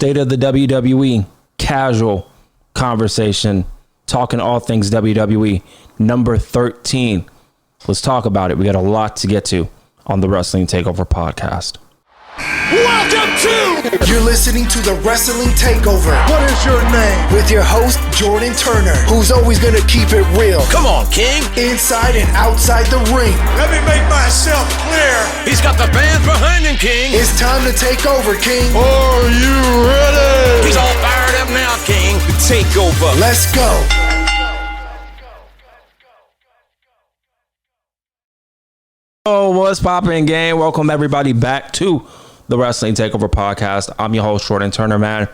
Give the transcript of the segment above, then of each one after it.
State of the WWE, casual conversation, talking all things WWE, number 13. Let's talk about it. We got a lot to get to on the Wrestling Takeover Podcast. Welcome to... You're listening to the Wrestling Takeover. What is your name? With your host, Jordan Turner, who's always going to keep it real. Come on, King. Inside and outside the ring. Let me make myself clear. He's got the fans behind him, King. It's time to take over, King. Are you ready? He's all fired up now, King. The Takeover. Let's go. Oh, what's poppin', gang? Welcome everybody back to the Wrestling Takeover Podcast. I'm your host, Jordan Turner, man.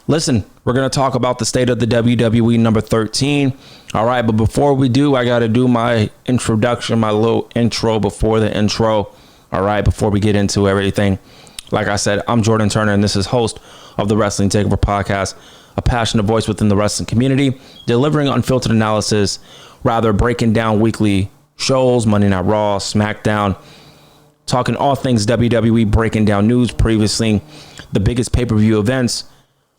Listen, we're going to talk about the state of the WWE number 13. All right, but before we do, I got to do my introduction, my little intro before the intro. All right, before we get into everything. Like I said, I'm Jordan Turner, and this is host of the Wrestling Takeover Podcast, a passionate voice within the wrestling community, delivering unfiltered analysis, rather breaking down weekly shows, Monday Night Raw, SmackDown, talking all things WWE, breaking down news previously, the biggest pay-per-view events.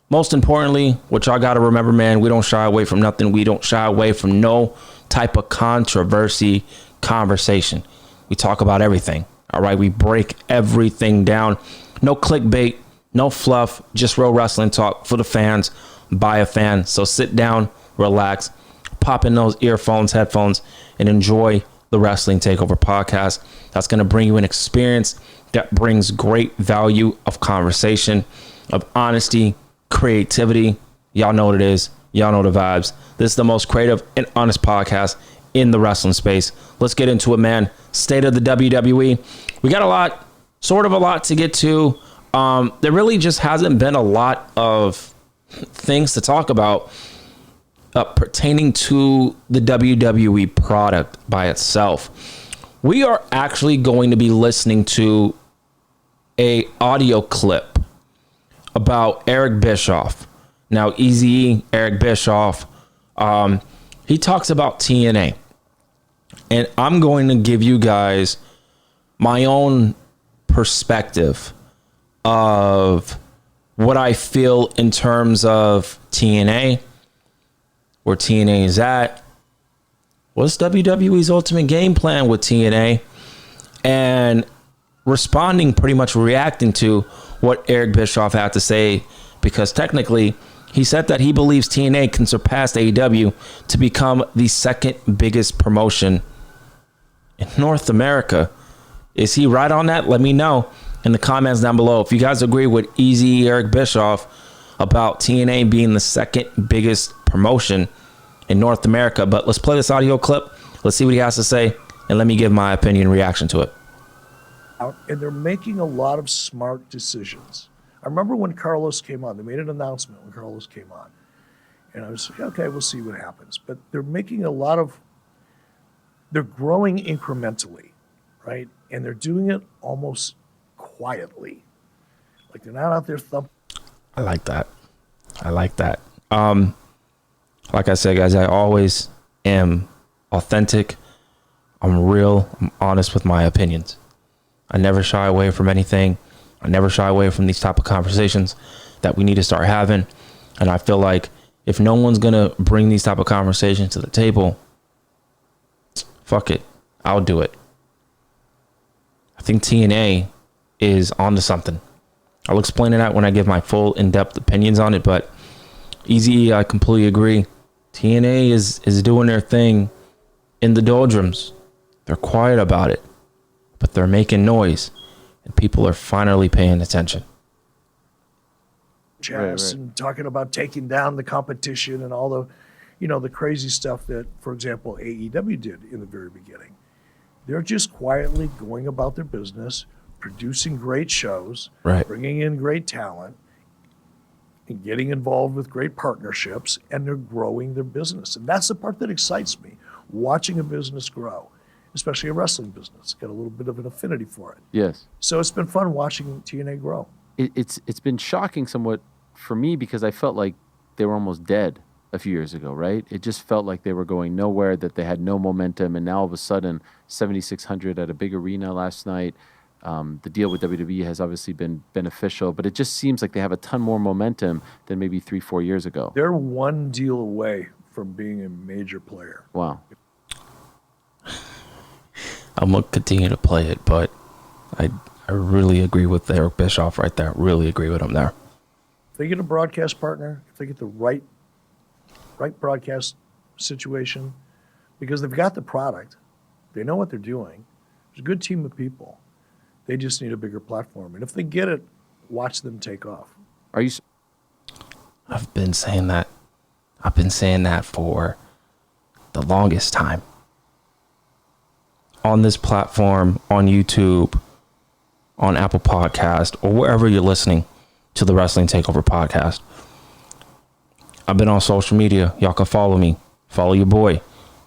Most importantly, what y'all got to remember, man, we don't shy away from nothing. We don't shy away from no type of controversy conversation. We talk about everything. All right, we break everything down. No clickbait, no fluff, just real wrestling talk for the fans, by a fan. So sit down, relax, pop in those earphones, headphones, and enjoy the Wrestling Takeover Podcast. That's going to bring you an experience that brings great value of conversation, of honesty, creativity. Y'all know what it is. Y'all know the vibes. This is the most creative and honest podcast in the wrestling space. Let's get into it, man. State of the WWE. We got a lot to get to. There really just hasn't been a lot of things to talk about pertaining to the WWE product by itself. We are actually going to be listening to a audio clip about Eric Bischoff. Now, Easy Eric Bischoff, he talks about TNA. And I'm going to give you guys my own perspective of what I feel in terms of TNA, where TNA is at, what's WWE's ultimate game plan with TNA, and responding, pretty much reacting to what Eric Bischoff had to say, because technically he said that he believes TNA can surpass AEW to become the second biggest promotion in North America. Is he right on that? Let me know in the comments down below. If you guys agree with Easy Eric Bischoff about TNA being the second biggest promotion in North America. But let's play this audio clip. Let's see what he has to say, and let me give my opinion and reaction to it. And they're making a lot of smart decisions. I remember when Carlos came on, they made an announcement when Carlos came on. And I was like, okay, we'll see what happens. But they're making they're growing incrementally, right? And they're doing it almost quietly. Like they're not out there thumping. I like that. Like I said, guys, I always am authentic. I'm real. I'm honest with my opinions. I never shy away from anything. I never shy away from these type of conversations that we need to start having. And I feel like if no one's going to bring these type of conversations to the table, fuck it. I'll do it. I think TNA is onto something. I'll explain it out when I give my full in-depth opinions on it, but Easy, I completely agree. TNA is doing their thing in the doldrums. They're quiet about it, but they're making noise, and people are finally paying attention. Right. And talking about taking down the competition and all the crazy stuff that, for example, AEW did in the very beginning. They're just quietly going about their business, producing great shows, right, bringing in great talent, and getting involved with great partnerships, and they're growing their business. And that's the part that excites me, watching a business grow, especially a wrestling business. Got a little bit of an affinity for it. Yes. So it's been fun watching TNA grow. It's been shocking somewhat for me because I felt like they were almost dead a few years ago, right? It just felt like they were going nowhere, that they had no momentum, and now all of a sudden, 7,600 at a big arena last night. The deal with WWE has obviously been beneficial, but it just seems like they have a ton more momentum than maybe 3-4 years ago. They're one deal away from being a major player. Wow. I'm going to continue to play it, but I really agree with Eric Bischoff right there. Really agree with him there. If they get a broadcast partner, if they get the right broadcast situation, because they've got the product, they know what they're doing. There's a good team of people. They just need a bigger platform. And if they get it, watch them take off. Are you? I've been saying that. I've been saying that for the longest time. On this platform, on YouTube, on Apple Podcast, or wherever you're listening to the Wrestling Takeover Podcast. I've been on social media. Y'all can follow me. Follow your boy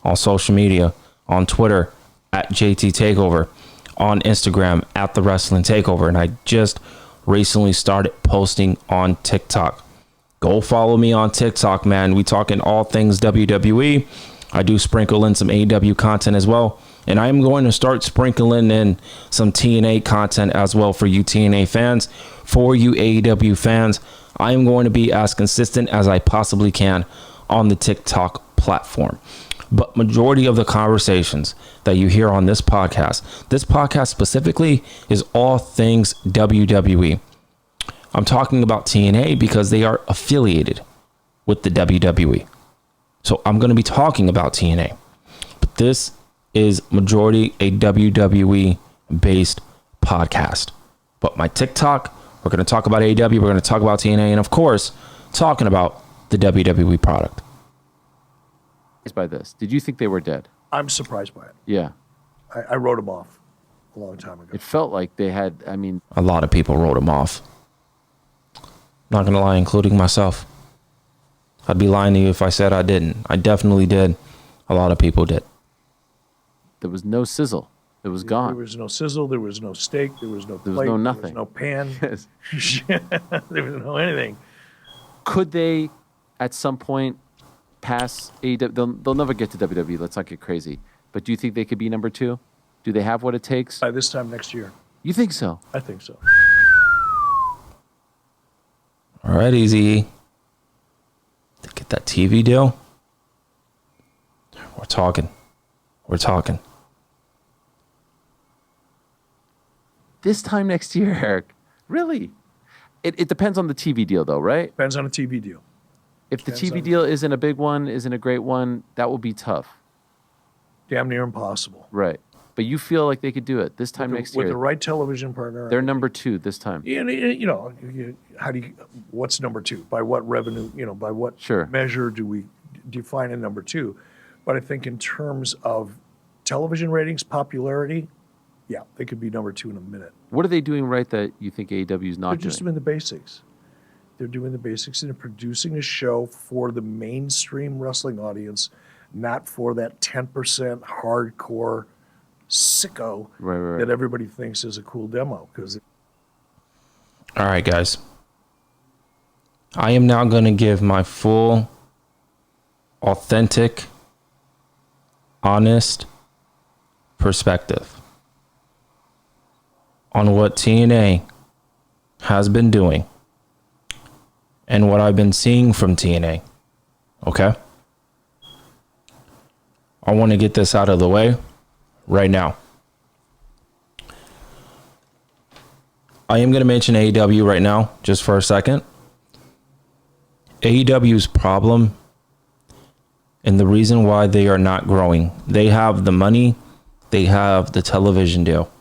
on social media, on Twitter at JT Takeover, on Instagram at the Wrestling Takeover. And I just recently started posting on TikTok. Go follow me on TikTok, man. We talking all things WWE. I do sprinkle in some AEW content as well. And I am going to start sprinkling in some TNA content as well for you TNA fans. For you AEW fans, I am going to be as consistent as I possibly can on the TikTok platform. But majority of the conversations that you hear on this podcast specifically is all things WWE. I'm talking about TNA because they are affiliated with the WWE. So I'm going to be talking about TNA. But this is majority a WWE based podcast. But my TikTok, we're going to talk about AEW, we're going to talk about TNA, and of course, talking about the WWE product. By this, did you think they were dead? I'm surprised by it. Yeah. I wrote them off a long time ago. It felt like they had, I mean, A lot of people wrote them off. Not going to lie, including myself. I'd be lying to you if I said I didn't. I definitely did. A lot of people did. there was no sizzle. It was gone. There was no sizzle. There was no steak. There was no plate. There was no nothing. There was no pan. Yes. There was no anything. Could they, at some point, pass AEW? They'll never get to WWE. Let's not get crazy. But do you think they could be number 2? Do they have what it takes? By this time next year. You think so? I think so. All right, Easy. To get that TV deal, we're talking. We're talking. This time next year, Eric. Really? It depends on the TV deal, though, right? Depends on a TV deal. If the Depends TV on- deal isn't a big one, isn't a great one, that will be tough. Damn near impossible. Right. But you feel like they could do it this time next With year. the right television partner. They're number 2 this time. You know, how do you, what's number 2? By what revenue, by what Sure. measure do we define a number 2? But I think in terms of television ratings, popularity, yeah, they could be number 2 in a minute. What are they doing right that you think AEW is not They're doing? just doing the basics. They're doing the basics and they're producing a show for the mainstream wrestling audience, not for that 10% hardcore sicko Right. that everybody thinks is a cool demo. Because All right, guys. I am now going to give my full, authentic, honest perspective on what TNA has been doing and what I've been seeing from TNA. Okay? I want to get this out of the way right now. I am going to mention AEW right now, just for a second. AEW's problem and the reason why they are not growing, they have the money, they have the television deal,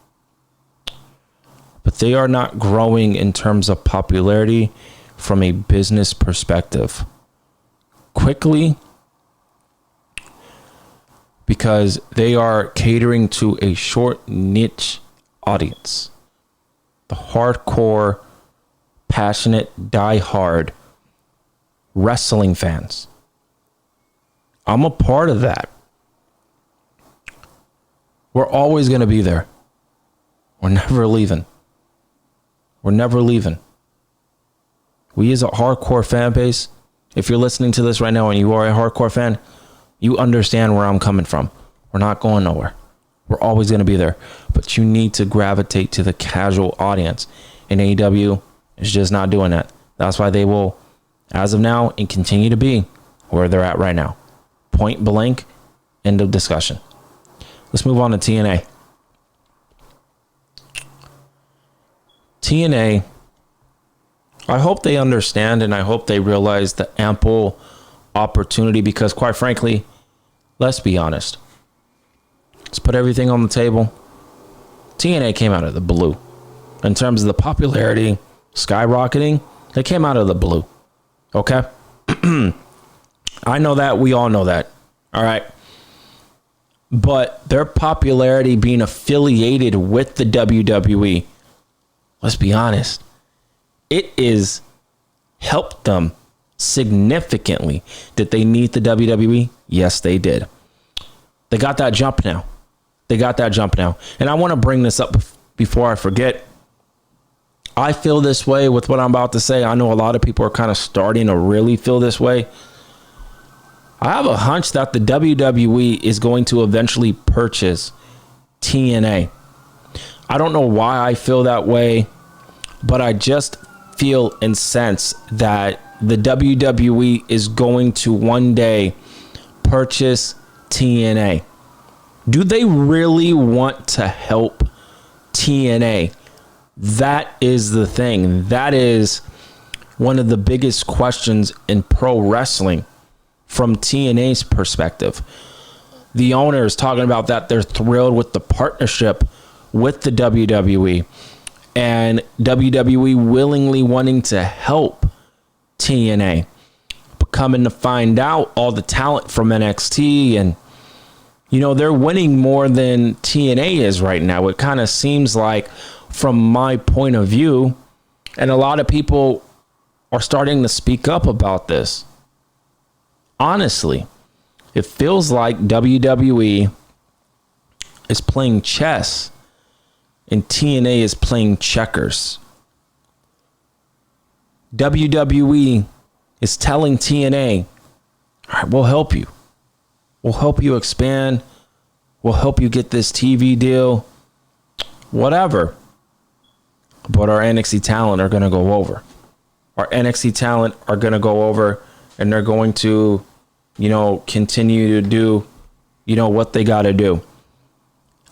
but they are not growing in terms of popularity from a business perspective quickly, because they are catering to a short niche audience. The hardcore, passionate, die-hard wrestling fans. I'm a part of that. We're always going to be there. We're never leaving. We're never leaving. We as a hardcore fan base, if you're listening to this right now and you are a hardcore fan, you understand where I'm coming from. We're not going nowhere. We're always going to be there. But you need to gravitate to the casual audience. And AEW is just not doing that. That's why they will, as of now, and continue to be where they're at right now. Point blank, end of discussion. Let's move on to TNA. TNA, I hope they understand and I hope they realize the ample opportunity, because quite frankly, let's be honest. Let's put everything on the table. TNA came out of the blue. In terms of the popularity skyrocketing, they came out of the blue. Okay? I know that. We all know that. All right. But their popularity being affiliated with the WWE, let's be honest, it is helped them significantly. Did they need the WWE? Yes, they did. They got that jump now. And I want to bring this up before I forget. I feel this way with what I'm about to say. I know a lot of people are kind of starting to really feel this way. I have a hunch that the WWE is going to eventually purchase TNA. I don't know why I feel that way, but I just feel and sense that the WWE is going to one day purchase TNA. Do they really want to help TNA? That is the thing. That is one of the biggest questions in pro wrestling from TNA's perspective. The owner is talking about that they're thrilled with the partnership with the WWE, and WWE willingly wanting to help TNA. But coming to find out, all the talent from NXT, and you know, they're winning more than TNA is right now. It kind of seems like, from my point of view, and a lot of people are starting to speak up about this. Honestly, it feels like WWE is playing chess and TNA is playing checkers. WWE is telling TNA, all right, we'll help you. We'll help you expand. We'll help you get this TV deal. Whatever. But our NXT talent are going to go over. Our NXT talent are going to go over, and they're going to, you know, continue to do, you know, what they got to do.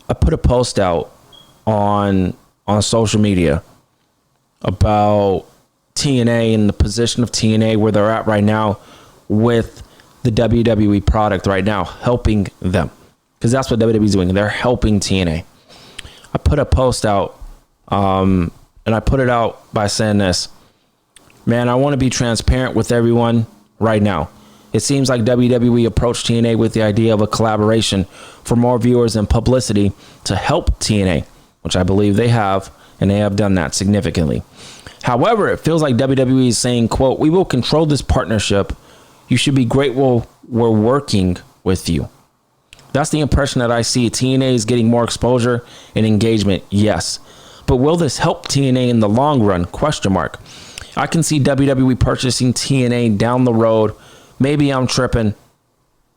I put a post out on social media about TNA and the position of TNA, where they're at right now with the WWE product right now, helping them. Because that's what WWE is doing. They're helping TNA. I put a post out, and I put it out by saying this. Man, I want to be transparent with everyone right now. It seems like WWE approached TNA with the idea of a collaboration for more viewers and publicity to help TNA, which I believe they have, and they have done that significantly. However, it feels like WWE is saying, quote, "We will control this partnership. You should be grateful we're working with you." That's the impression that I see. TNA is getting more exposure and engagement, yes. But will this help TNA in the long run? Question mark. I can see WWE purchasing TNA down the road. Maybe I'm tripping.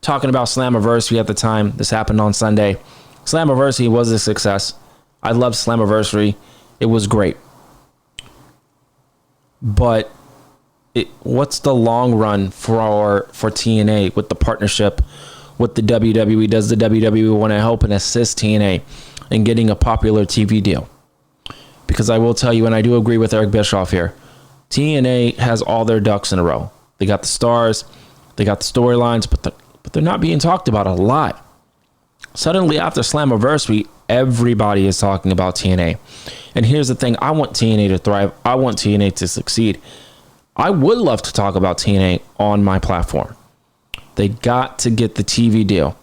Talking about Slammiversary at the time. This happened on Sunday. Slammiversary was a success. I loved Slammiversary. It was great. But what's the long run for TNA with the partnership with the WWE? Does the WWE want to help and assist TNA in getting a popular TV deal? Because I will tell you, and I do agree with Eric Bischoff here, TNA has all their ducks in a row. They got the stars, they got the storylines, but they're not being talked about a lot. Suddenly, after Slammiversary, everybody is talking about TNA. And here's the thing. I want TNA to thrive. I want TNA to succeed. I would love to talk about TNA on my platform. They got to get the TV deal.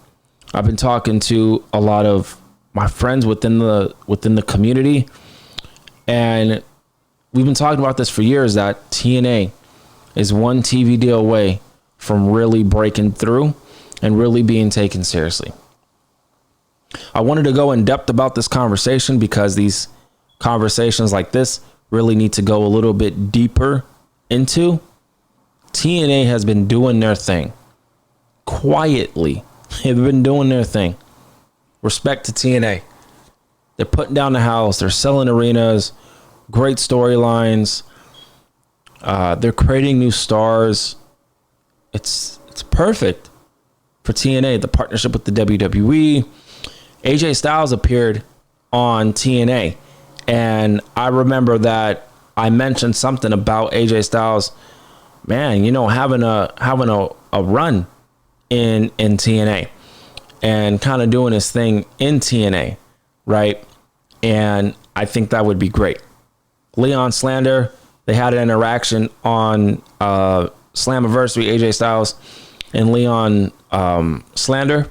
I've been talking to a lot of my friends within the community, and we've been talking about this for years, that TNA is one TV deal away from really breaking through and really being taken seriously. I wanted to go in depth about this conversation because these conversations like this really need to go a little bit deeper into. TNA has been doing their thing quietly. They've been doing their thing. Respect to TNA. They're putting down the house. They're selling arenas. Great storylines. They're creating new stars. It's perfect for TNA. The partnership with the WWE. AJ Styles appeared on TNA, and I remember that I mentioned something about AJ Styles. Man, having a run in TNA and kind of doing his thing in TNA, right? And I think that would be great. Leon Slander, they had an interaction on Slammiversary, AJ Styles and Leon Slander.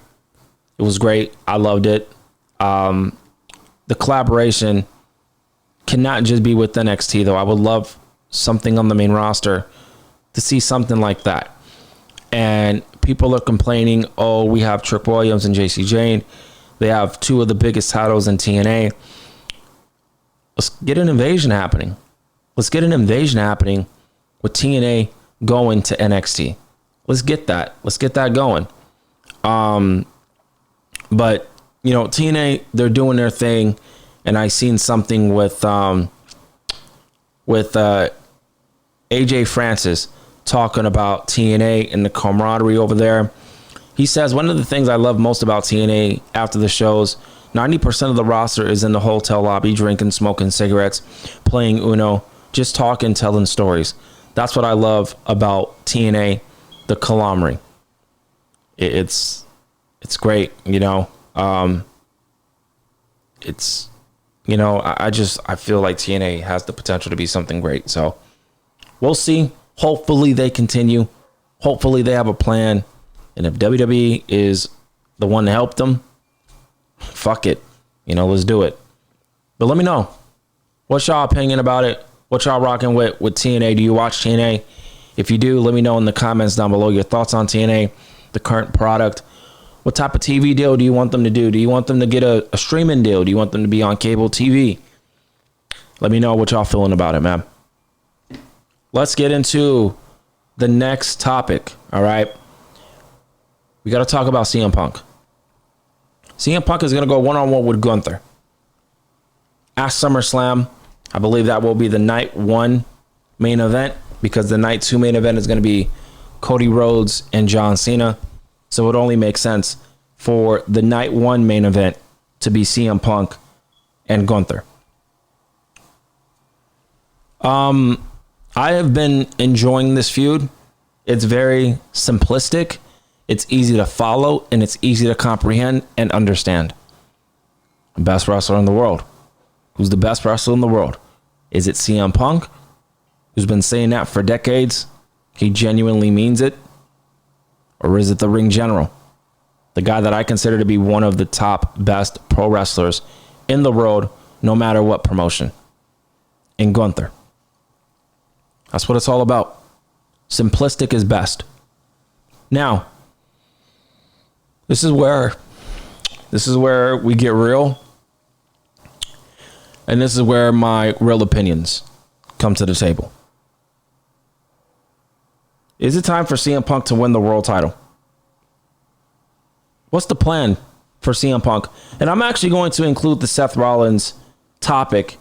It was great. I loved it. The collaboration cannot just be with NXT, though. I would love something on the main roster to see something like that. And people are complaining, oh, we have Trick Williams and JC Jane. They have two of the biggest titles in TNA. Let's get an invasion happening. Let's get an invasion happening with TNA going to NXT. Let's get that. Let's get that going. But, TNA, they're doing their thing. And I seen something with AJ Francis talking about TNA and the camaraderie over there. He says, one of the things I love most about TNA after the shows, 90% of the roster is in the hotel lobby, drinking, smoking cigarettes, playing Uno, just talking, telling stories. That's what I love about TNA, the camaraderie. It's great, I feel like TNA has the potential to be something great. So we'll see. Hopefully they continue. Hopefully they have a plan. And if WWE is the one to help them, fuck it. Let's do it. But let me know. What's y'all opinion about it? What y'all rocking with TNA? Do you watch TNA? If you do, let me know in the comments down below your thoughts on TNA, the current product. What type of TV deal do you want them to do? Do you want them to get a streaming deal? Do you want them to be on cable TV? Let me know what y'all feeling about it, man. Let's get into the next topic, all right? We got to talk about CM Punk. CM Punk is going to go one-on-one with Gunther at SummerSlam. I believe that will be the night one main event because the night two main event is going to be Cody Rhodes and John Cena. So it only makes sense for the night one main event to be CM Punk and Gunther. I have been enjoying this feud. It's very simplistic. It's easy to follow and it's easy to comprehend and understand. The best wrestler in the world. Who's the best wrestler in the world? Is it CM Punk, who's been saying that for decades? He genuinely means it. Or is it the Ring General? The guy that I consider to be one of the top best pro wrestlers in the world, no matter what promotion. In Gunther. That's what it's all about. Simplistic is best. Now, this is where we get real. And this is where my real opinions come to the table. Is it time for CM Punk to win the world title? What's the plan for CM Punk? And I'm actually going to include the Seth Rollins topic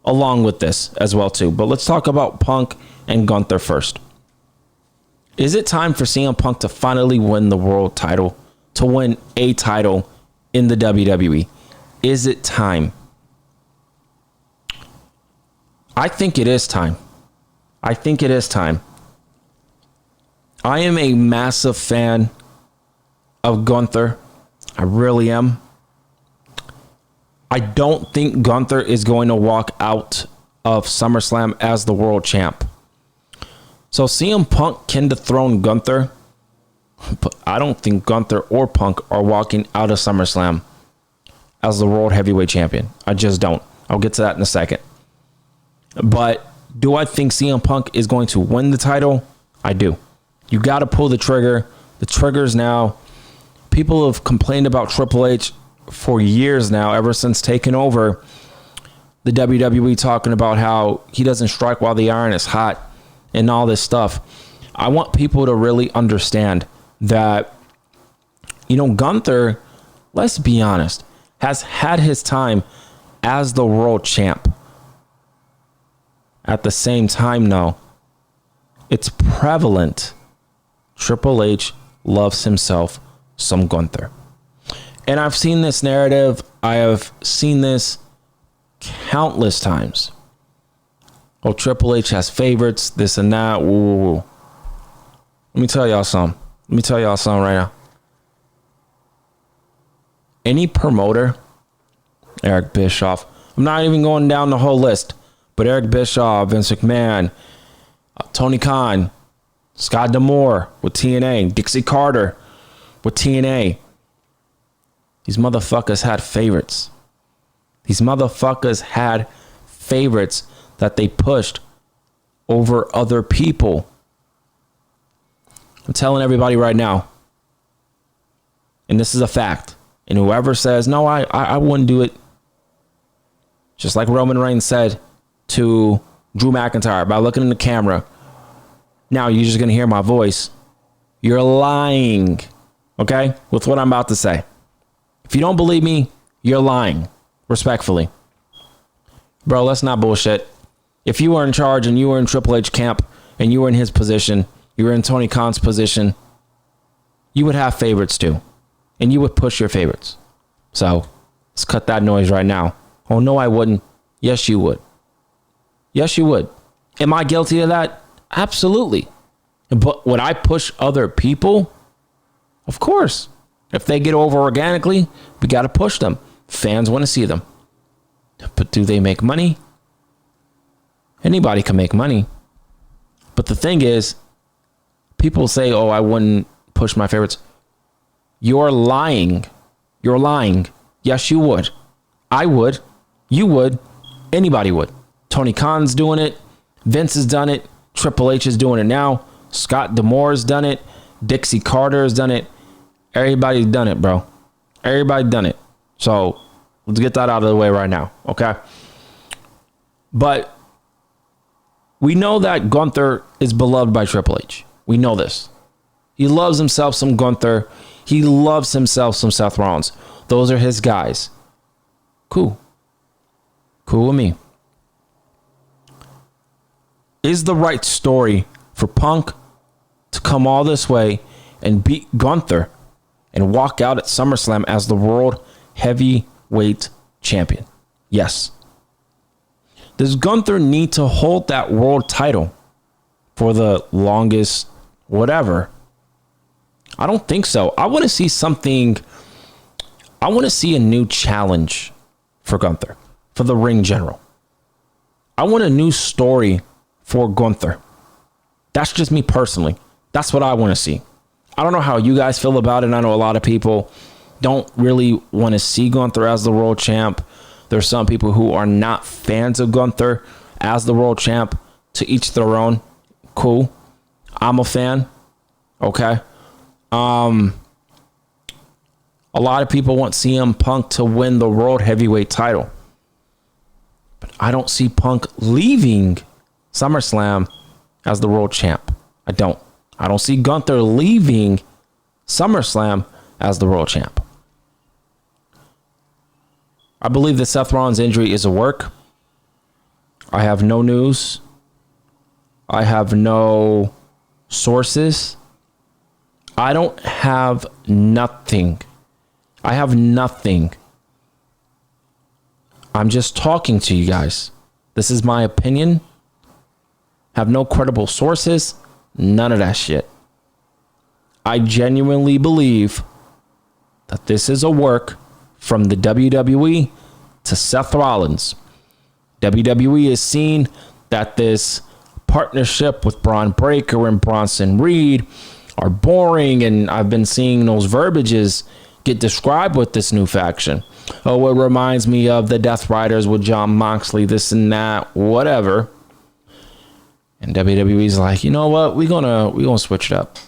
along with this as well too. But let's talk about Punk and Gunther first. Is it time for CM Punk to finally win the world title? To win a title in the WWE? Is it time? I think it is time. I think it is time. I am a massive fan of Gunther. I really am. I don't think Gunther is going to walk out of SummerSlam as the world champ. So CM Punk can dethrone Gunther, but I don't think Gunther or Punk are walking out of SummerSlam as the world heavyweight champion. I just don't. I'll get to that in a second. But do I think CM Punk is going to win the title? I do. You got to pull the trigger. The trigger's now. People have complained about Triple H for years now, ever since taking over the WWE, talking about how he doesn't strike while the iron is hot and all this stuff. I want people to really understand that, Gunther let's be honest, has had his time as the world champ. At the same time, though, it's prevalent. Triple H loves himself some Gunther. And I've seen this narrative. I have seen this countless times. Oh, Triple H has favorites, this and that. Ooh. Let me tell y'all something. Right now. Any promoter, Eric Bischoff, I'm not even going down the whole list, but Eric Bischoff, Vince McMahon, Tony Khan, Scott D'Amore with TNA, Dixie Carter with TNA. These motherfuckers had favorites. These motherfuckers had favorites that they pushed over other people. I'm telling everybody right now, and this is a fact, and whoever says, no, I wouldn't do it, just like Roman Reigns said to Drew McIntyre by looking in the camera, now you're just going to hear my voice. You're lying, okay, with what I'm about to say. If you don't believe me, you're lying, respectfully. Bro, let's not bullshit. If you were in charge and you were in Triple H camp and you were in his position, you were in Tony Khan's position, you would have favorites too. And you would push your favorites. So let's cut that noise right now. Oh, no, I wouldn't. Yes, you would. Yes, you would. Am I guilty of that? Absolutely. But would I push other people? Of course. If they get over organically, we got to push them. Fans want to see them. But do they make money? Anybody can make money. But the thing is, people say, oh, I wouldn't push my favorites. You're lying. You're lying. Yes, you would. I would. You would. Anybody would. Tony Khan's doing it. Vince has done it. Triple H is doing it now. Scott D'Amore's done it. Dixie Carter's done it. Everybody's done it, bro. Everybody done it. So let's get that out of the way right now, okay? But we know that Gunther is beloved by Triple H. We know this. He loves himself some Gunther. He loves himself some Seth Rollins. Those are his guys. Cool. Cool with me. Is the right story for Punk to come all this way and beat Gunther and walk out at SummerSlam as the World Heavyweight Champion? Yes. Does Gunther need to hold that world title for the longest whatever? I don't think so. I want to see something. I want to see a new challenge for Gunther, for the ring general. I want a new story for Gunther. That's just me personally. That's what I want to see. I don't know how you guys feel about it. I know a lot of people don't really want to see Gunther as the world champ. There's some people who are not fans of Gunther as the world champ. To each their own. Cool. I'm a fan. Okay. A lot of people want CM Punk to win the World Heavyweight title. But I don't see Punk leaving SummerSlam as the world champ. I don't see Gunther leaving SummerSlam as the world champ. I believe that Seth Rollins' injury is a work. I have no news. I have no sources. I don't have nothing. I have nothing. I'm just talking to you guys. This is my opinion. Have no credible sources. None of that shit. I genuinely believe that this is a work from the WWE to Seth Rollins. WWE has seen that this partnership with Braun Breaker and Bronson Reed are boring, and I've been seeing those verbiages get described with this new faction. Oh, it reminds me of the Death Riders with Jon Moxley, this and that, whatever. And WWE's like, you know what? We're gonna switch it up.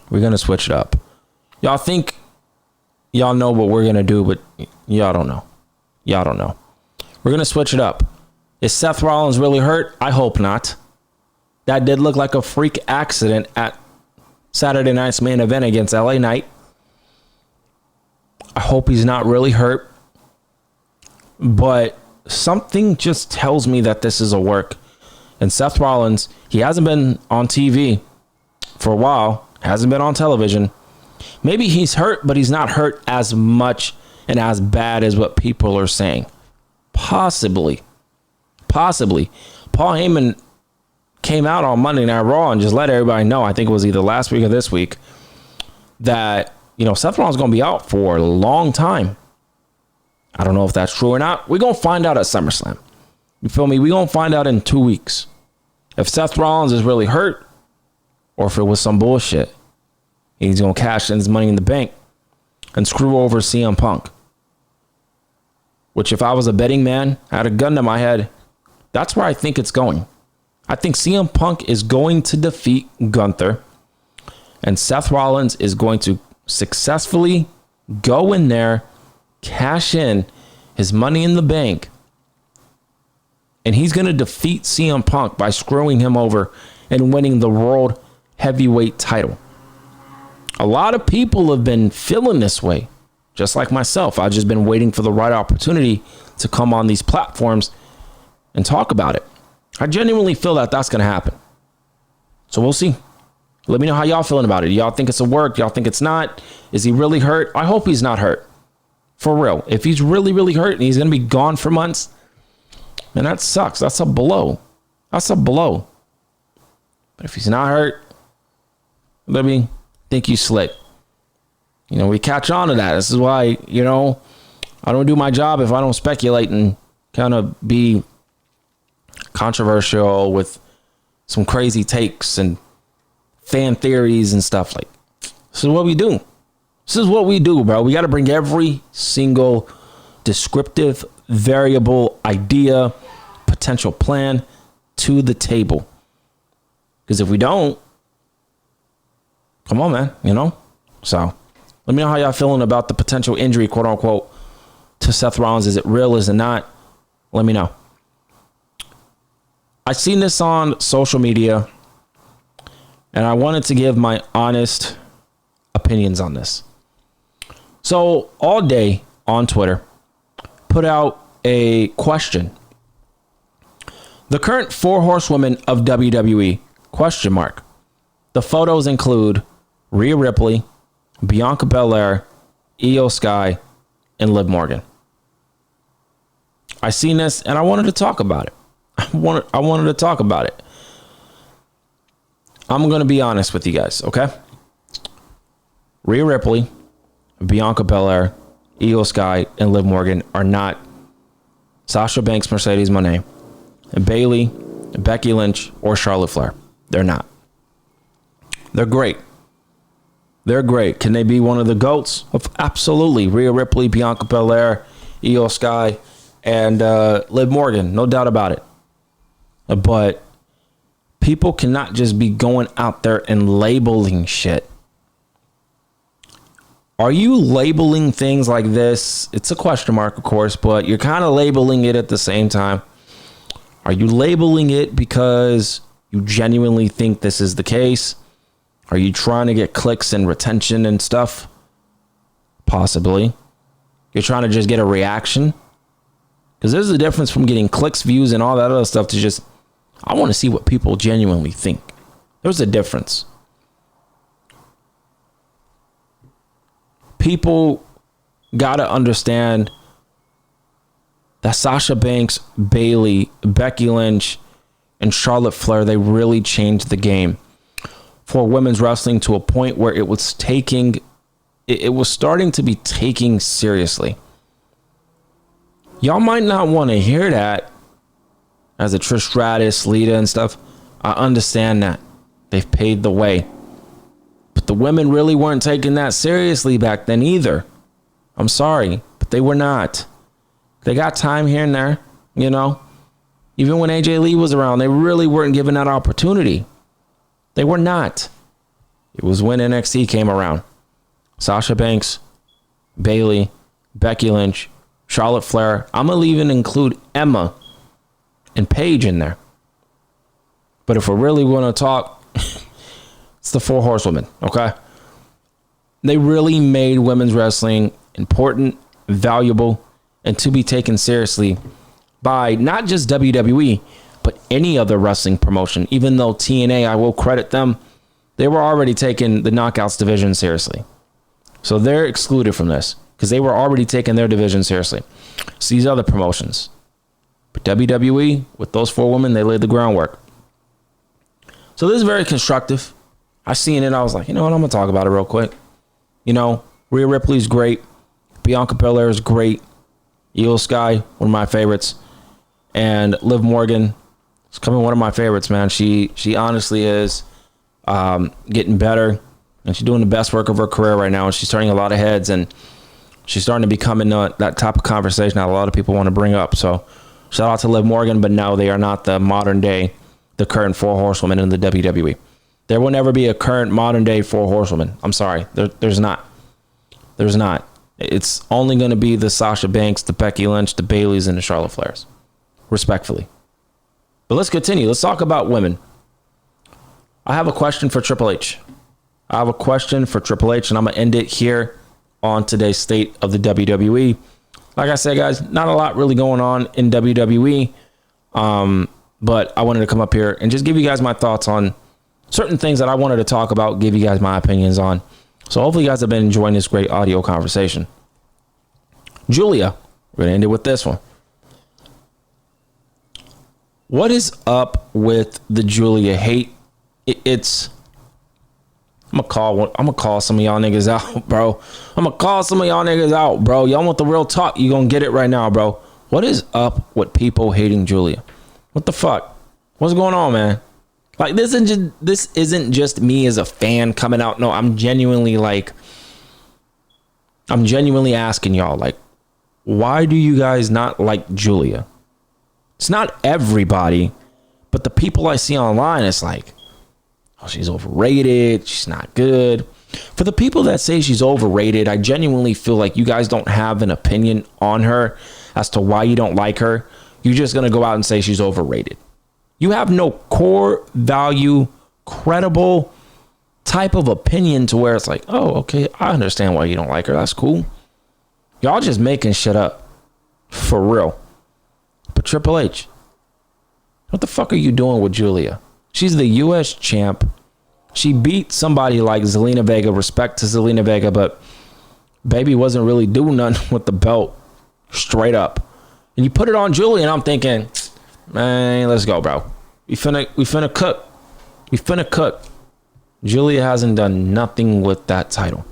We're gonna switch it up. Y'all think y'all know what we're gonna do, but y'all don't know. Y'all don't know. We're gonna switch it up. Is Seth Rollins really hurt? I hope not. That did look like a freak accident at Saturday night's main event against LA Knight. I hope he's not really hurt. But something just tells me that this is a work. And Seth Rollins, he hasn't been on TV for a while, hasn't been on television. Maybe he's hurt, but he's not hurt as much and as bad as what people are saying. Possibly. Paul Heyman came out on Monday Night Raw and just let everybody know, I think it was either last week or this week, that, Seth Rollins is going to be out for a long time. I don't know if that's true or not. We're going to find out at SummerSlam. You feel me? We're going to find out in 2 weeks if Seth Rollins is really hurt or if it was some bullshit. He's going to cash in his money in the bank and screw over CM Punk. Which, if I was a betting man, I had a gun to my head, that's where I think it's going. I think CM Punk is going to defeat Gunther, and Seth Rollins is going to successfully go in there, cash in his money in the bank, and he's going to defeat CM Punk by screwing him over and winning the World Heavyweight title. A lot of people have been feeling this way, just like myself. I've just been waiting for the right opportunity to come on these platforms and talk about it. I genuinely feel that that's going to happen. So we'll see. Let me know how y'all feeling about it. Y'all think it's a work? Y'all think it's not? Is he really hurt? I hope he's not hurt. For real. If he's really, really hurt and he's going to be gone for months, man, that sucks. That's a blow. That's a blow. But if he's not hurt, let me think you slick. We catch on to that. This is why, I don't do my job if I don't speculate and kind of be controversial with some crazy takes and fan theories and stuff. Like, this is what we do. This is what we do, bro. We got to bring every single descriptive, variable, idea, potential plan to the table. Because if we don't, come on, man, So let me know how y'all feeling about the potential injury, quote unquote, to Seth Rollins. Is it real? Is it not? Let me know. I seen this on social media, and I wanted to give my honest opinions on this. So all day on Twitter, put out a question. The current 4 horsewomen of WWE, ? The photos include Rhea Ripley, Bianca Belair, Io Sky, and Liv Morgan. I seen this and I wanted to talk about it. I wanted to talk about it. I'm going to be honest with you guys, okay? Rhea Ripley, Bianca Belair, Io Sky, and Liv Morgan are not Sasha Banks, Mercedes Moné, Bayley, Becky Lynch, or Charlotte Flair. They're not. They're great. They're great. Can they be one of the GOATs? Absolutely. Rhea Ripley, Bianca Belair, Io Sky, and Liv Morgan. No doubt about it. But people cannot just be going out there and labeling shit. Are you labeling things like this? It's a question mark, of course, but you're kind of labeling it at the same time. Are you labeling it because you genuinely think this is the case? Are you trying to get clicks and retention and stuff? Possibly. You're trying to just get a reaction? Because there's a difference from getting clicks, views, and all that other stuff to just, I want to see what people genuinely think. There's a difference. People got to understand that Sasha Banks, Bayley, Becky Lynch, and Charlotte Flair, they really changed the game for women's wrestling to a point where it was starting to be taken seriously. Y'all might not want to hear that as a Trish Stratus, Lita, and stuff. I understand that. They've paved the way. But the women really weren't taking that seriously back then either. I'm sorry, but they were not. They got time here and there, Even when AJ Lee was around, they really weren't given that opportunity. They were not. It was when NXT came around. Sasha Banks, Bayley, Becky Lynch, Charlotte Flair. I'm going to even include Emma and Paige in there. But if we're really going to talk, it's the 4 horsewomen, okay? They really made women's wrestling important, valuable, and to be taken seriously by not just WWE, but any other wrestling promotion. Even though TNA, I will credit them, they were already taking the Knockouts division seriously. So they're excluded from this because they were already taking their division seriously. So these other promotions. But WWE, with those 4 women, they laid the groundwork. So this is very constructive. I seen it. I was like, you know what? I'm going to talk about it real quick. You know, Rhea Ripley's great. Bianca Belair is great. Io Sky, one of my favorites. And Liv Morgan is coming one of my favorites, man. She honestly is getting better. And she's doing the best work of her career right now. And she's turning a lot of heads. And she's starting to become in that type of conversation that a lot of people want to bring up. So shout out to Liv Morgan. But no, they are not the modern day, the current 4 horsewomen in the WWE. There will never be a current modern day 4 horsewomen. I'm sorry. There's not. There's not. It's only going to be the Sasha Banks, the Becky Lynch, the Baileys, and the Charlotte Flairs. Respectfully. But let's continue. Let's talk about women. I have a question for Triple H. And I'm going to end it here on today's State of the WWE. Like I said, guys, not a lot really going on in WWE. But I wanted to come up here and just give you guys my thoughts on certain things that I wanted to talk about, give you guys my opinions on. So hopefully you guys have been enjoying this great audio conversation. Giulia, we're going to end it with this one. What is up with the Giulia hate? I'm gonna call some of y'all niggas out, bro. Y'all want the real talk? You gonna get it right now, bro. What is up with people hating Giulia? What the fuck? What's going on, man? Like, this isn't just me as a fan coming out. No, I'm genuinely asking y'all, like, why do you guys not like Giulia? It's not everybody, but the people I see online, it's like, oh, she's overrated. She's not good. For the people that say she's overrated, I genuinely feel like you guys don't have an opinion on her as to why you don't like her. You're just going to go out and say she's overrated. You have no core value, credible type of opinion to where it's like, oh, okay, I understand why you don't like her. That's cool. Y'all just making shit up. For real. But Triple H, what the fuck are you doing with Giulia? She's the U.S. champ. She beat somebody like Zelina Vega. Respect to Zelina Vega, but baby wasn't really doing nothing with the belt. Straight up. And you put it on Giulia, and I'm thinking, man, let's go, bro. We finna cook. Giulia hasn't done nothing with that title.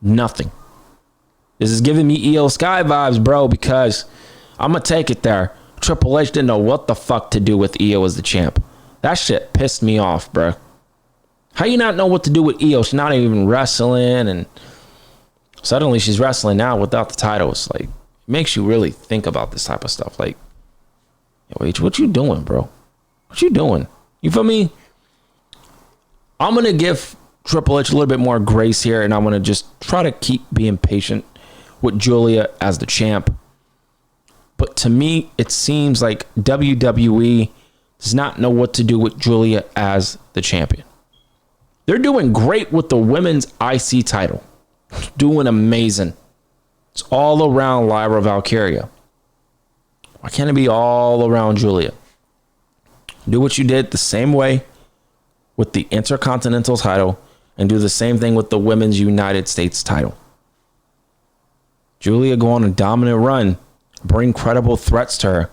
Nothing. This is giving me EO Sky vibes, bro, because I'm going to take it there. Triple H didn't know what the fuck to do with EO as the champ. That shit pissed me off, bro. How you not know what to do with EO? She's not even wrestling, and suddenly she's wrestling now without the title. It's like, it makes you really think about this type of stuff. Like, yo, H, what you doing, bro? What you doing? You feel me? I'm going to give Triple H a little bit more grace here, and I'm going to just try to keep being patient with Giulia as the champ. But to me, it seems like WWE does not know what to do with Giulia as the champion. They're doing great with the women's IC title. Doing amazing. It's all around Lyra Valkyria. Why can't it be all around Giulia? Do what you did the same way with the Intercontinental title and do the same thing with the Women's United States title. Giulia go on a dominant run. Bring credible threats to her.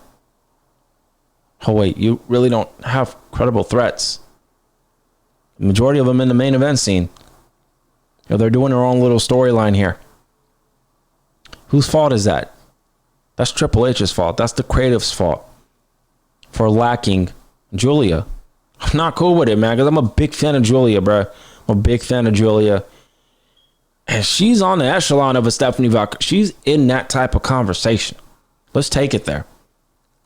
Oh, wait, you really don't have credible threats. The majority of them in the main event scene. You know, they're doing their own little storyline here. Whose fault is that? That's Triple H's fault. That's the creative's fault for lacking Giulia. I'm not cool with it, man, because I'm a big fan of Giulia, bro. I'm a big fan of Giulia. And she's on the echelon of a Stephanie Valkyrie. She's in that type of conversation. Let's take it there.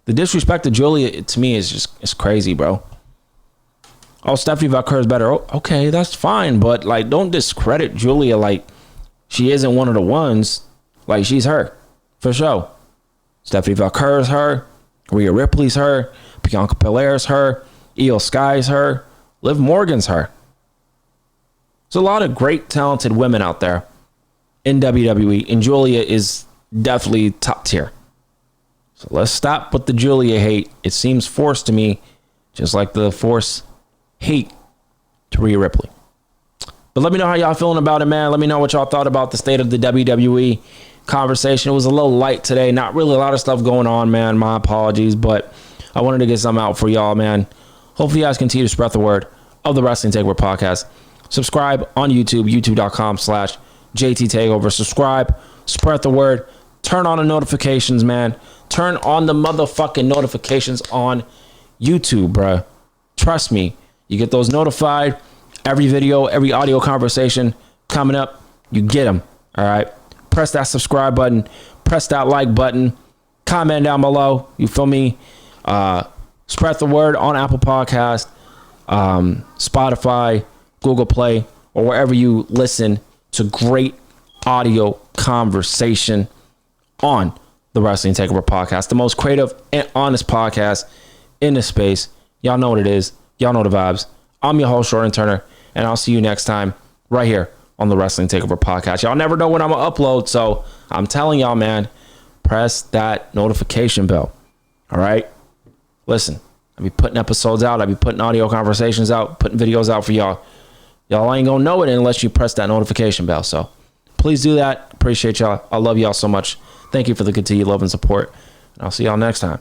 The disrespect to Giulia, to me, is just, it's crazy, bro. Oh, Stephanie Valkyrie is better. Oh, okay, that's fine. But, like, don't discredit Giulia like she isn't one of the ones. Like, she's her. For sure. Stephanie Valkyrie is her. Rhea Ripley's her. Bianca Belair's her. Io Sky's her. Liv Morgan's her. There's a lot of great, talented women out there. in WWE, and Giulia is definitely top tier. So let's stop with the Giulia hate. It seems forced to me, just like the forced hate to Rhea Ripley. But let me know how y'all feeling about it, man. Let me know what y'all thought about the state of the WWE conversation. It was a little light today. Not really a lot of stuff going on, man. My apologies, but I wanted to get something out for y'all, man. Hopefully you guys continue to spread the word of the Wrestling Takeover Podcast. Subscribe on YouTube, youtube.com/JT Takeover. Subscribe, spread the word, turn on the notifications, man. Turn on the motherfucking notifications on YouTube, bruh. Trust me, you get those notified. Every video, every audio conversation coming up, you get them, all right? Press that subscribe button. Press that like button. Comment down below. You feel me? Spread the word on Apple Podcast, Spotify, Google Play, or wherever you listen to great audio conversation on the Wrestling Takeover Podcast, the most creative and honest podcast in this space. Y'all know what it is. Y'all know the vibes. I'm your host, Jordan Turner, and I'll see you next time right here on the Wrestling Takeover Podcast. Y'all never know when I'm going to upload, so I'm telling y'all, man, press that notification bell. All right? Listen, I'll be putting episodes out. I'll be putting audio conversations out, putting videos out for y'all. Y'all ain't going to know it unless you press that notification bell. So please do that. Appreciate y'all. I love y'all so much. Thank you for the continued love and support. And I'll see y'all next time.